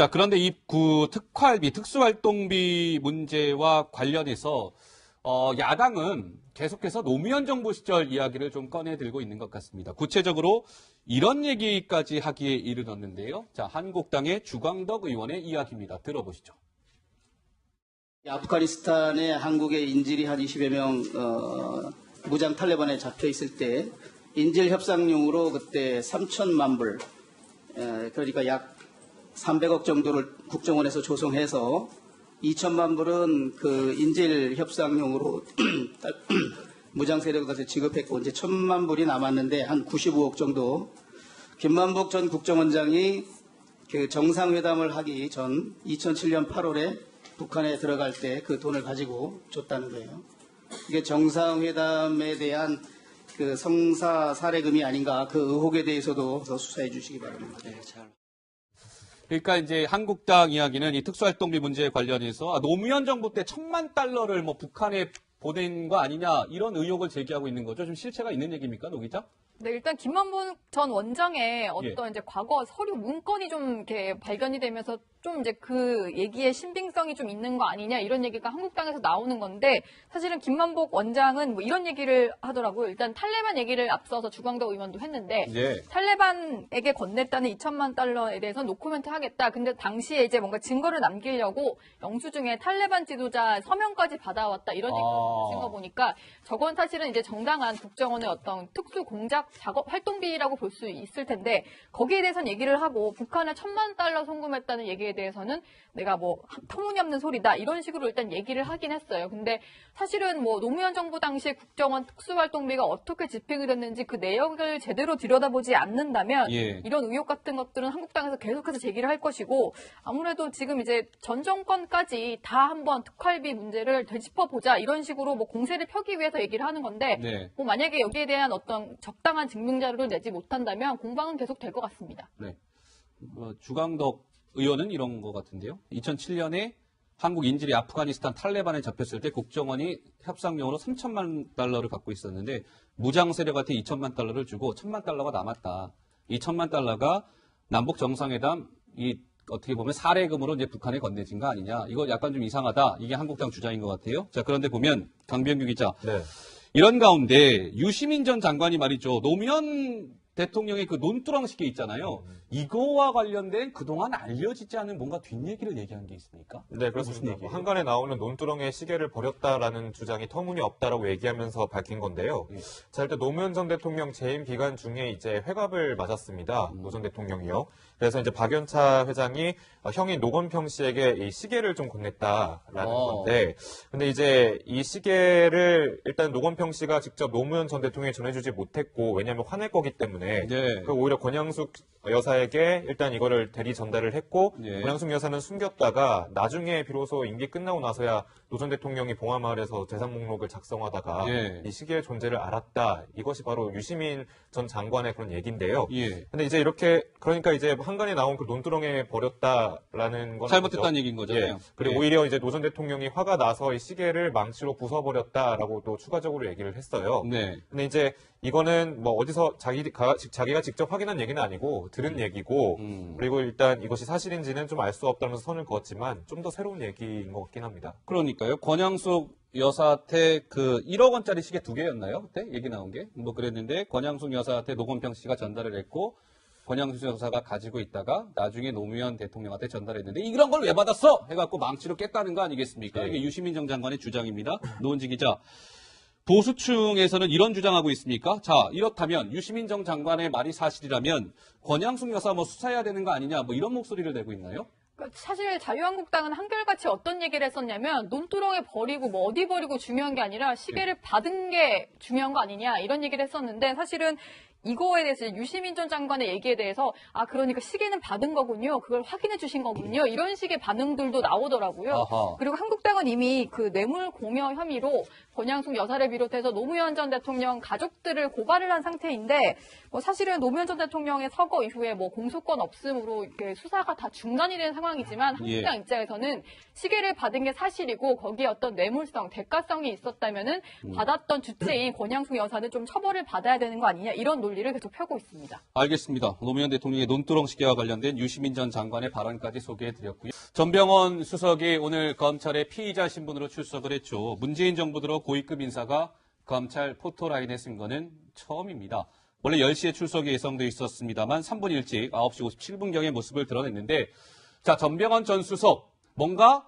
자, 그런데 이 특활비, 특수활동비 문제와 관련해서 야당은 계속해서 노무현 정부 시절 이야기를 좀 꺼내들고 있는 것 같습니다. 구체적으로 이런 얘기까지 하기에 이르렀는데요. 자, 한국당의 주광덕 의원의 이야기입니다. 들어보시죠. 아프가니스탄에 한국의 인질이 한 20여 명 무장 탈레반에 잡혀 있을 때 인질 협상용으로 그때 3천만 불, 그러니까 약 300억 정도를 국정원에서 조성해서 2천만 불은 그 인질 협상용으로 무장 세력한테 지급했고 이제 1천만 불이 남았는데 한 95억 정도. 김만복 전 국정원장이 그 정상회담을 하기 전 2007년 8월에 북한에 들어갈 때 그 돈을 가지고 줬다는 거예요. 이게 정상회담에 대한 그 성사 사례금이 아닌가 그 의혹에 대해서도 더 수사해 주시기 바랍니다. 네, 그러니까 이제 한국당 이야기는 이 특수활동비 문제에 관련해서 노무현 정부 때 1,000만 달러를 뭐 북한에 보낸 거 아니냐 이런 의혹을 제기하고 있는 거죠. 좀 실체가 있는 얘기입니까, 노 기자? 네, 일단 김만복 전 원장의 어떤 이제 과거 서류 문건이 좀 이렇게 발견이 되면서 좀 이제 그 얘기의 신빙성이 좀 있는 거 아니냐 이런 얘기가 한국당에서 나오는 건데 사실은 김만복 원장은 뭐 이런 얘기를 하더라고요. 일단 탈레반 얘기를 앞서서 주광덕 의원도 했는데 탈레반에게 건넸다는 2천만 달러에 대해서 노코멘트 하겠다. 근데 당시에 이제 뭔가 증거를 남기려고 영수증에 탈레반 지도자 서명까지 받아왔다 이런 얘기를 가진 거 보니까 저건 사실은 이제 정당한 국정원의 어떤 특수 공작 작업 활동비라고 볼 수 있을 텐데 거기에 대해서는 얘기를 하고 북한에 1,000만 달러 송금했다는 얘기에 대해서는 내가 뭐 터무니없는 소리다 이런 식으로 일단 얘기를 하긴 했어요. 근데 사실은 뭐 노무현 정부 당시에 국정원 특수활동비가 어떻게 집행이 됐는지 그 내역을 제대로 들여다보지 않는다면 이런 의혹 같은 것들은 한국당에서 계속해서 제기를 할 것이고 아무래도 지금 이제 전 정권까지 다 한번 특활비 문제를 되짚어보자 이런 식으로 뭐 공세를 펴기 위해서 얘기를 하는 건데 뭐 만약에 여기에 대한 어떤 적당한 증명 자료를 내지 못한다면 공방은 계속 될 것 같습니다. 네. 주광덕 의원은 이런 것 같은데요. 2007년에 한국 인질이 아프가니스탄 탈레반에 잡혔을 때 국정원이 협상용으로 3천만 달러를 갖고 있었는데 무장 세력한테 2천만 달러를 주고 1천만 달러가 남았다. 이 1천만 달러가 남북 정상회담 어떻게 보면 사례금으로 이제 북한에 건네진 거 아니냐. 이거 약간 좀 이상하다. 이게 한국당 주장인 것 같아요. 자, 그런데 보면 강병규 기자. 이런 가운데 유시민 전 장관이 말이죠. 노무현 대통령의 그 논두렁 시계 있잖아요. 이거와 관련된 그동안 알려지지 않은 뭔가 뒷얘기를 얘기한 게 있습니까? 네, 그렇습니다. 한간에 나오는 논두렁의 시계를 버렸다라는 주장이 터무니없다라고 얘기하면서 밝힌 건데요. 자, 일단 노무현 전 대통령 재임 기간 중에 이제 회갑을 맞았습니다. 노 전 대통령이요. 그래서 이제 박연차 회장이 형인 노건평 씨에게 이 시계를 좀 건넸다라는 건데, 근데 이제 이 시계를 일단 노건평 씨가 직접 노무현 전 대통령이 전해주지 못했고, 왜냐하면 화낼 거기 때문에, 그 오히려 권양숙 여사에게 일단 이거를 대리 전달을 했고, 권양숙 여사는 숨겼다가 나중에 비로소 임기 끝나고 나서야 노 전 대통령이 봉화마을에서 재산 목록을 작성하다가 이 시계의 존재를 알았다. 이것이 바로 유시민 전 장관의 그런 얘기인데요. 근데 이제 이렇게 그러니까 이제 한간에 나온 그 논두렁에 버렸다라는 건 잘못했다는 얘기인 거잖아요. 그리고 오히려 이제 노 전 대통령이 화가 나서 이 시계를 망치로 부숴버렸다라고 또 추가적으로 얘기를 했어요. 근데 이제 이거는 뭐 어디서 자기가 직접 확인한 얘기는 아니고 들은 얘기고 그리고 일단 이것이 사실인지는 좀 알 수 없다면서 선을 그었지만 좀 더 새로운 얘기인 것 같긴 합니다. 그러니까요. 권양숙 여사한테 그 1억 원짜리 시계 2개였나요? 그때 얘기 나온 게? 뭐 그랬는데 권양숙 여사한테 노건평 씨가 전달을 했고 권양숙 여사가 가지고 있다가 나중에 노무현 대통령한테 전달했는데 이런 걸 왜 받았어? 해갖고 망치로 깼다는 거 아니겠습니까? 이게 유시민 전 장관의 주장입니다. 노은지 기자. 보수층에서는 이런 주장하고 있습니까? 자, 이렇다면 유시민 전 장관의 말이 사실이라면 권양숙 여사 뭐 수사해야 되는 거 아니냐 뭐 이런 목소리를 내고 있나요? 사실 자유한국당은 한결같이 어떤 얘기를 했었냐면 논두렁에 버리고 뭐 어디 버리고 중요한 게 아니라 시계를 받은 게 중요한 거 아니냐 이런 얘기를 했었는데 사실은 이거에 대해서 유시민 전 장관의 얘기에 대해서 그러니까 시계는 받은 거군요. 그걸 확인해 주신 거군요. 이런 식의 반응들도 나오더라고요. 그리고 한국당은 이미 그 뇌물 공여 혐의로 권양숙 여사를 비롯해서 노무현 전 대통령 가족들을 고발을 한 상태인데 뭐 사실은 노무현 전 대통령의 서거 이후에 뭐 공소권 없음으로 이렇게 수사가 다 중단이 된 상황이지만 한국당 입장에서는 시계를 받은 게 사실이고 거기에 어떤 뇌물성, 대가성이 있었다면은 받았던 주체인 권양숙 여사는 좀 처벌을 받아야 되는 거 아니냐 이런 논리를 계속 펴고 있습니다. 알겠습니다. 노무현 대통령의 논두렁 시계와 관련된 유시민 전 장관의 발언까지 소개해드렸고요. 전병헌 수석이 오늘 검찰의 피의자 신분으로 출석을 했죠. 문재인 정부 들어 고위급 인사가 검찰 포토라인에 쓴 거는 처음입니다. 원래 10시에 출석이 예정돼 있었습니다만 3분 일찍 9시 57분경의 모습을 드러냈는데, 자, 전병헌 전 수석 뭔가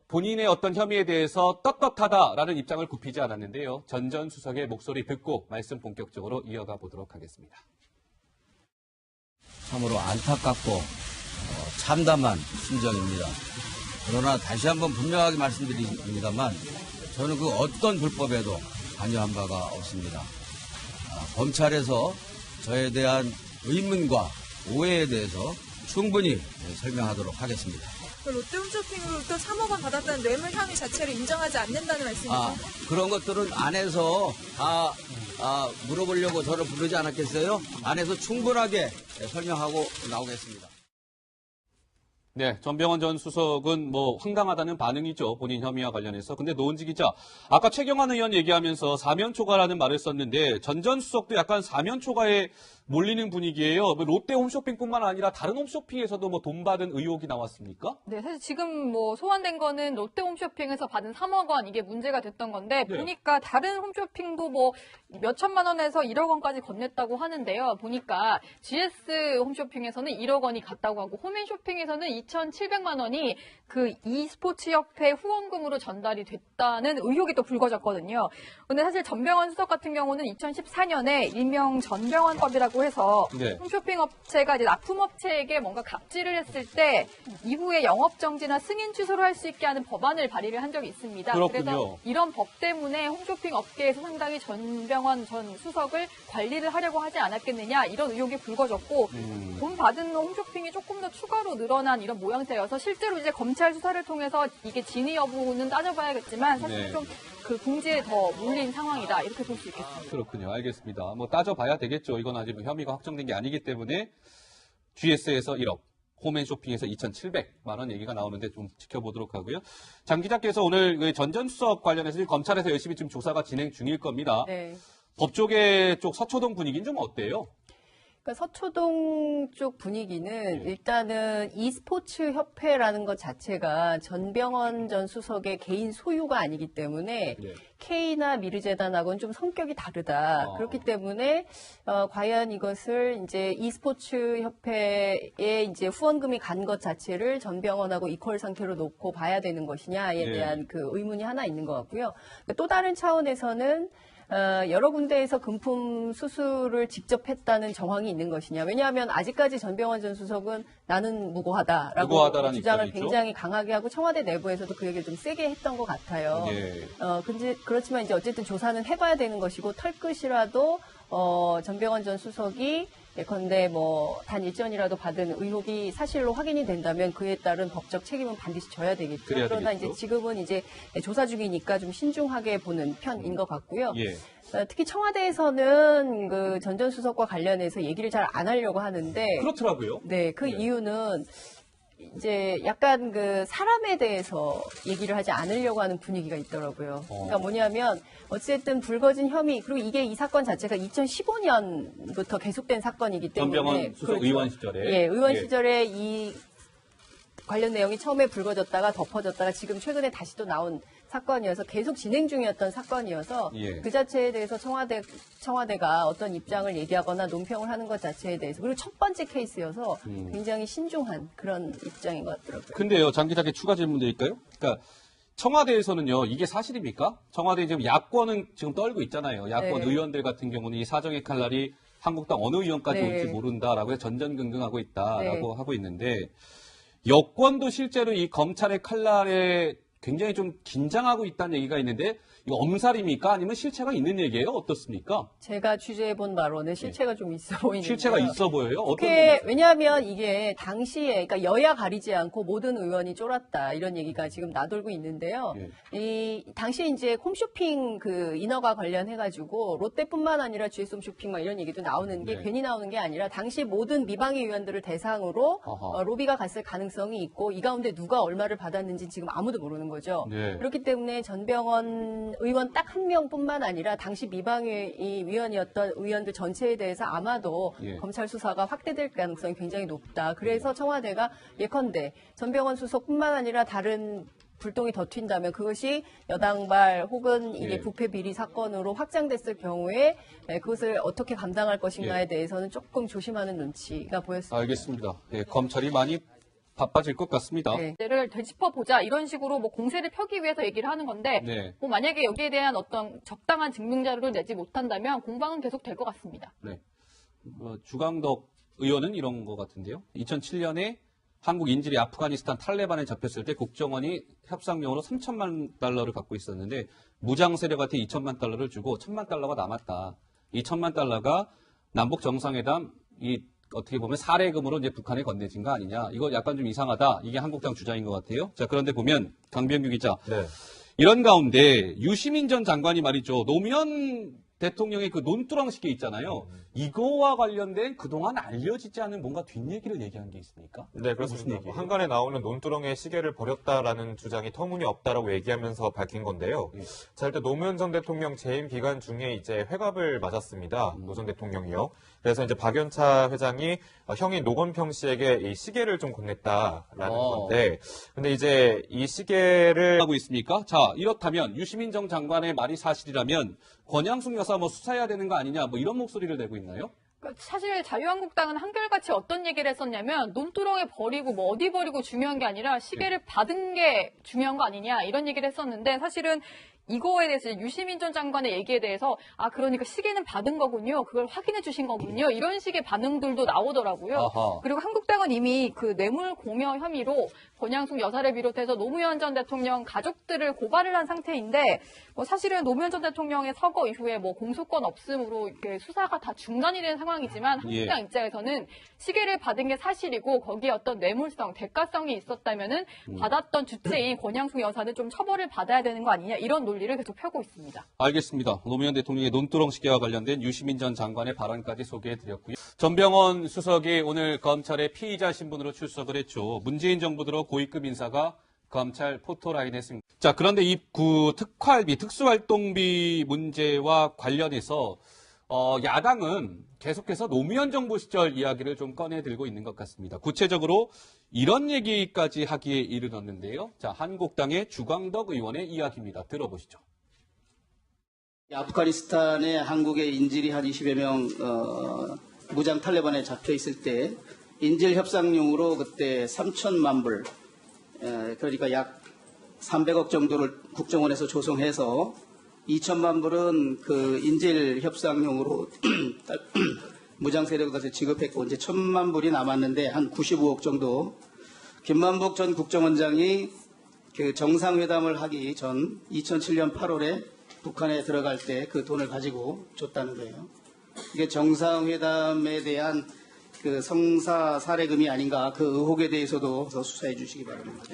본인의 어떤 혐의에 대해서 떳떳하다라는 입장을 굽히지 않았는데요. 전 수석의 목소리 듣고 말씀 본격적으로 이어가 보도록 하겠습니다. 참으로 안타깝고 참담한 심정입니다. 그러나 다시 한번 분명하게 말씀드립니다만 저는 그 어떤 불법에도 관여한 바가 없습니다. 검찰에서 저에 대한 의문과 오해에 대해서 충분히 설명하도록 하겠습니다. 롯데홈쇼핑으로부터 3억 원 받았다는 뇌물 혐의 자체를 인정하지 않는다는 말씀이죠? 그런 것들은 안에서 다 물어보려고 저를 부르지 않았겠어요? 안에서 충분하게 설명하고 나오겠습니다. 네, 전병헌 전 수석은 뭐 황당하다는 반응이죠. 본인 혐의와 관련해서. 근데 노은지 기자, 아까 최경환 의원 얘기하면서 사면초가라는 말을 썼는데 전 수석도 약간 사면초가에 몰리는 분위기예요. 롯데 홈쇼핑뿐만 아니라 다른 홈쇼핑에서도 뭐 돈 받은 의혹이 나왔습니까? 네, 사실 지금 뭐 소환된 거는 롯데 홈쇼핑에서 받은 3억 원 이게 문제가 됐던 건데 네. 보니까 다른 홈쇼핑도 뭐 몇 천만 원에서 1억 원까지 건넸다고 하는데요. 보니까 GS 홈쇼핑에서는 1억 원이 갔다고 하고 홈앤쇼핑에서는 2,700만 원이 그 e스포츠 협회 후원금으로 전달이 됐다는 의혹이 또 불거졌거든요. 근데 사실 전병헌 수석 같은 경우는 2014년에 일명 전병헌법이라고 해서 네. 홈쇼핑 업체가 이제 납품업체에게 뭔가 갑질을 했을 때 이후에 영업정지나 승인 취소를 할 수 있게 하는 법안을 발의를 한 적이 있습니다. 그렇군요. 그래서 이런 법 때문에 홈쇼핑 업계에서 상당히 전병헌 전 수석을 관리를 하려고 하지 않았겠느냐 이런 의혹이 불거졌고 돈 받은 홈쇼핑이 조금 더 추가로 늘어난 이런 모양새여서 실제로 이제 검찰 수사를 통해서 이게 진위 여부는 따져봐야겠지만 사실 네. 좀 그 궁지에 더 몰린 상황이다 이렇게 볼 수 있겠습니다. 그렇군요. 알겠습니다. 뭐 따져봐야 되겠죠. 이건 아직 혐의가 확정된 게 아니기 때문에 GS에서 1억, 홈앤쇼핑에서 2,700만 원 얘기가 나오는데 좀 지켜보도록 하고요. 장 기자께서 오늘 전 수석 관련해서 지금 검찰에서 열심히 지금 조사가 진행 중일 겁니다. 네. 법조계 쪽 서초동 분위기는 좀 어때요? 그러니까 서초동 쪽 분위기는 일단은 e스포츠 협회라는 것 자체가 전병헌 전 수석의 개인 소유가 아니기 때문에 네. K나 미르재단하고는 좀 성격이 다르다. 그렇기 때문에 과연 이것을 이제 e스포츠 협회에 이제 후원금이 간 것 자체를 전병헌하고 이퀄 상태로 놓고 봐야 되는 것이냐에 네. 대한 그 의문이 하나 있는 것 같고요. 또 다른 차원에서는 여러 군데에서 금품 수수를 직접 했다는 정황이 있는 것이냐. 왜냐하면 아직까지 전병헌 전 수석은 나는 무고하다라고 무고하다라는 주장을 입장이죠. 굉장히 강하게 하고 청와대 내부에서도 그 얘기를 좀 세게 했던 것 같아요. 예. 근데 그렇지만 이제 어쨌든 조사는 해봐야 되는 것이고 털끝이라도 전병헌 전 수석이 예컨대 뭐 단 일전이라도 받은 의혹이 사실로 확인이 된다면 그에 따른 법적 책임은 반드시 져야 되겠죠. 그래야 그러나 되겠죠. 이제 지금은 이제 조사 중이니까 좀 신중하게 보는 편인 것 같고요. 예. 특히 청와대에서는 그 전 전 수석과 관련해서 얘기를 잘 안 하려고 하는데 그렇더라고요. 네, 그 네. 이유는 이제 약간 그 사람에 대해서 얘기를 하지 않으려고 하는 분위기가 있더라고요. 그러니까 뭐냐면 어쨌든 불거진 혐의 그리고 이게 이 사건 자체가 2015년부터 계속된 사건이기 때문에 전병헌 수석 의원 시절에. 예, 의원 예. 시절에 이 관련 내용이 처음에 불거졌다가 덮어졌다가 지금 최근에 다시 또 나온 사건이어서 계속 진행 중이었던 사건이어서 예. 그 자체에 대해서 청와대가 어떤 입장을 얘기하거나 논평을 하는 것 자체에 대해서 그리고 첫 번째 케이스여서 굉장히 신중한 그런 입장인 것 같더라고요. 근데요, 장 기자께 추가 질문 드릴까요? 그러니까 청와대에서는요, 이게 사실입니까? 청와대 지금 야권은 지금 떨고 있잖아요. 야권 네. 의원들 같은 경우는 이 사정의 칼날이 한국당 어느 의원까지 네. 올지 모른다라고 해서 전전긍긍하고 있다라고 네. 하고 있는데, 여권도 실제로 이 검찰의 칼날에 굉장히 좀 긴장하고 있다는 얘기가 있는데, 이거 엄살입니까? 아니면 실체가 있는 얘기예요? 어떻습니까? 제가 취재해본 바로는 실체가 좀 있어 보이는데요. 실체가 있어 보여요? 어떤 그게 왜냐하면 이게 당시에 그러니까 여야 가리지 않고 모든 의원이 쫄았다 이런 얘기가 지금 나돌고 있는데요. 예. 이 당시 이제 홈쇼핑 그 인허가 관련해가지고 롯데뿐만 아니라 GS 홈쇼핑 막 이런 얘기도 나오는 게 네. 괜히 나오는 게 아니라 당시 모든 미방위 의원들을 대상으로 아하. 로비가 갔을 가능성이 있고 이 가운데 누가 얼마를 받았는지 지금 아무도 모르는 거죠. 네. 그렇기 때문에 전병헌 의원 딱 한 명뿐만 아니라 당시 미방위 위원이었던 의원들 전체에 대해서 아마도 예. 검찰 수사가 확대될 가능성이 굉장히 높다. 그래서 청와대가 예컨대 전병헌 수석뿐만 아니라 다른 불똥이 더 튄다면 그것이 여당발 혹은 이게 예. 부패 비리 사건으로 확장됐을 경우에 그것을 어떻게 감당할 것인가에 대해서는 조금 조심하는 눈치가 보였습니다. 알겠습니다. 예, 검찰이 많이 바빠질 것 같습니다. 네. 를 되짚어보자 이런 식으로 뭐 공세를 펴기 위해서 얘기를 하는 건데 네. 뭐 만약에 여기에 대한 어떤 적당한 증명 자료를 내지 못한다면 공방은 계속 될 것 같습니다. 네. 주강덕 의원은 이런 것 같은데요. 2007년에 한국 인질이 아프가니스탄 탈레반에 잡혔을 때 국정원이 협상용으로 3천만 달러를 갖고 있었는데 무장 세력한테 2천만 달러를 주고 1천만 달러가 남았다. 이 1천만 달러가 남북 정상회담 어떻게 보면 사례금으로 이제 북한에 건네진 거 아니냐. 이거 약간 좀 이상하다. 이게 한국당 주장인 것 같아요. 자, 그런데 보면 강병규 기자. 네. 이런 가운데 유시민 전 장관이 말이죠. 노무현 대통령의 그 논두렁 시계 있잖아요. 이거와 관련된 그동안 알려지지 않은 뭔가 뒷얘기를 얘기한 게 있습니까? 네, 그렇습니다. 무슨 얘기예요? 한간에 나오는 논두렁의 시계를 버렸다라는 주장이 터무니없다라고 얘기하면서 밝힌 건데요. 예. 자, 일단 노무현 전 대통령 재임 기간 중에 이제 회갑을 맞았습니다. 노 전 대통령이요. 그래서 이제 박연차 회장이 형인 노건평 씨에게 이 시계를 좀 건넸다라는 건데, 근데 이제 이 시계를 하고 있습니까? 자, 이렇다면 유시민 전 장관의 말이 사실이라면 권양숙 여사 뭐 수사해야 되는 거 아니냐 뭐 이런 목소리를 내고 있나요? 그러니까 사실 자유한국당은 한결같이 어떤 얘기를 했었냐면 논두렁에 버리고 뭐 어디 버리고 중요한 게 아니라 시계를 받은 게 중요한 거 아니냐 이런 얘기를 했었는데 사실은 이거에 대해서 유시민 전 장관의 얘기에 대해서 그러니까 시계는 받은 거군요. 그걸 확인해 주신 거군요. 이런 식의 반응들도 나오더라고요. 아하. 그리고 한국당은 이미 그 뇌물 공여 혐의로 권양숙 여사를 비롯해서 노무현 전 대통령 가족들을 고발을 한 상태인데 뭐 사실은 노무현 전 대통령의 서거 이후에 뭐 공소권 없음으로 이렇게 수사가 다 중단이 된 상황이지만 한국당 입장에서는 시계를 받은 게 사실이고 거기에 어떤 뇌물성, 대가성이 있었다면은 받았던 주체인 권양숙 여사는 좀 처벌을 받아야 되는 거 아니냐 이런 논리를 계속 펴고 있습니다. 알겠습니다. 노무현 대통령의 논두렁 시계와 관련된 유시민 전 장관의 발언까지 소개해드렸고요. 전병헌 수석이 오늘 검찰의 피의자 신분으로 출석을 했죠. 문재인 정부 들어 고위급 인사가 검찰 포토라인에 했습니다. 자, 그런데 이 특활비, 특수활동비 문제와 관련해서 야당은 계속해서 노무현 정부 시절 이야기를 좀 꺼내들고 있는 것 같습니다. 구체적으로 이런 얘기까지 하기에 이르렀는데요. 자, 한국당의 주광덕 의원의 이야기입니다. 들어보시죠. 아프가니스탄에 한국의 인질이 한 20여 명 무장 탈레반에 잡혀 있을 때 인질 협상용으로 그때 3천만 불 그러니까 약 300억 정도를 국정원에서 조성해서 2천만 불은 그 인질 협상용으로 무장 세력한테 지급했고 이제 1,000만 불이 남았는데 한 95억 정도. 김만복 전 국정원장이 그 정상회담을 하기 전 2007년 8월에 북한에 들어갈 때 그 돈을 가지고 줬다는 거예요. 이게 정상회담에 대한 그 성사 사례금이 아닌가 그 의혹에 대해서도 더 수사해 주시기 바랍니다.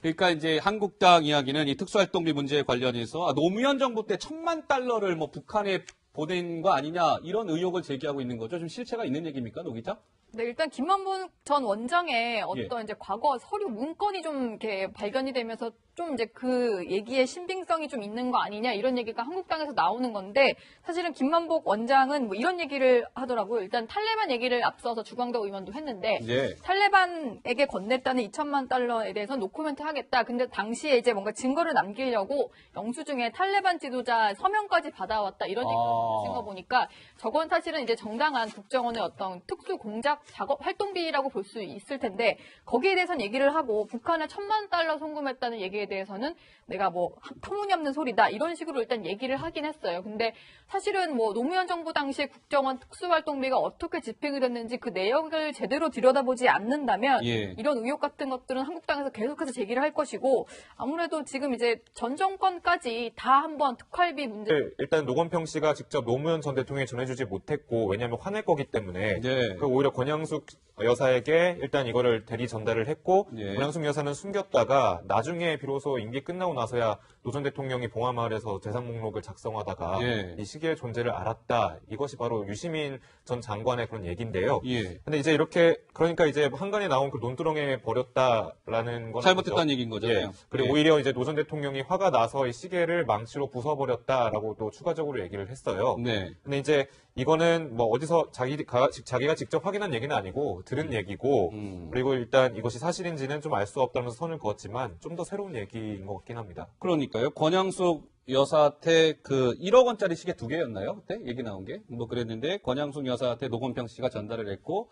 그러니까 이제 한국당 이야기는 이 특수활동비 문제에 관련해서 노무현 정부 때 1,000만 달러를 뭐 북한에 보낸 거 아니냐 이런 의혹을 제기하고 있는 거죠. 좀 실체가 있는 얘기입니까, 노 기자? 네, 일단 김만복 전 원장의 어떤 이제 과거 서류 문건이 좀 이렇게 발견이 되면서 좀 이제 그 얘기의 신빙성이 좀 있는 거 아니냐 이런 얘기가 한국당에서 나오는 건데 사실은 김만복 원장은 뭐 이런 얘기를 하더라고요. 일단 탈레반 얘기를 앞서서 주광덕 의원도 했는데 네. 탈레반에게 건넸다는 2천만 달러에 대해서 노코멘트 하겠다. 근데 당시에 이제 뭔가 증거를 남기려고 영수증에 탈레반 지도자 서명까지 받아왔다 이런 얘기를 하신 거 보니까 저건 사실은 이제 정당한 국정원의 어떤 특수 공작 작업 활동비라고 볼 수 있을 텐데 거기에 대해서는 얘기를 하고 북한에 1,000만 달러 송금했다는 얘기에 대해서는 내가 뭐 터무니없는 소리다 이런 식으로 일단 얘기를 하긴 했어요. 근데 사실은 뭐 노무현 정부 당시에 국정원 특수활동비가 어떻게 집행이 됐는지 그 내역을 제대로 들여다보지 않는다면 예. 이런 의혹 같은 것들은 한국당에서 계속해서 제기를 할 것이고 아무래도 지금 이제 전 정권까지 다 한번 특활비 문제 일단 노건평 씨가 직접 노무현 전 대통령에 전해주지 못했고 왜냐하면 화낼 거기 때문에 네. 그 오히려 권양숙 여사에게 일단 이거를 대리 전달을 했고 네. 권양숙 여사는 숨겼다가 나중에 비로소 비로소 임기 끝나고 나서야 노 전 대통령이 봉화마을에서 재산 목록을 작성하다가 예. 이 시기의 존재를 알았다. 이것이 바로 유시민 전 장관의 그런 얘기인데요. 예. 근데 이제 이렇게 그러니까 이제 한간에 나온 그 논두렁에 버렸다라는 건 잘못했다는 얘기인 거잖아요. 예. 그리고 예. 오히려 이제 노 전 대통령이 화가 나서 이 시계를 망치로 부숴버렸다라고 또 추가적으로 얘기를 했어요. 네. 근데 이제 이거는 뭐 어디서 자기가 직접 확인한 얘기는 아니고 들은 얘기고 그리고 일단 이것이 사실인지는 좀 알 수 없다면서 선을 그었지만 좀 더 새로운 얘기인 것 같긴 합니다. 그러니까요. 권양숙 여사한테 그 1억 원짜리 시계 2개였나요? 그때 얘기 나온 게? 뭐 그랬는데 권양숙 여사한테 노건평 씨가 전달을 했고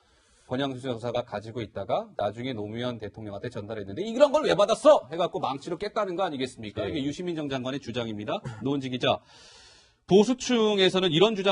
권양숙 여사가 가지고 있다가 나중에 노무현 대통령한테 전달했는데 이런 걸 왜 받았어? 해갖고 망치로 깼다는 거 아니겠습니까? 네. 이게 유시민 전 장관의 주장입니다. 노은지 기자. 보수층에서는 이런 주장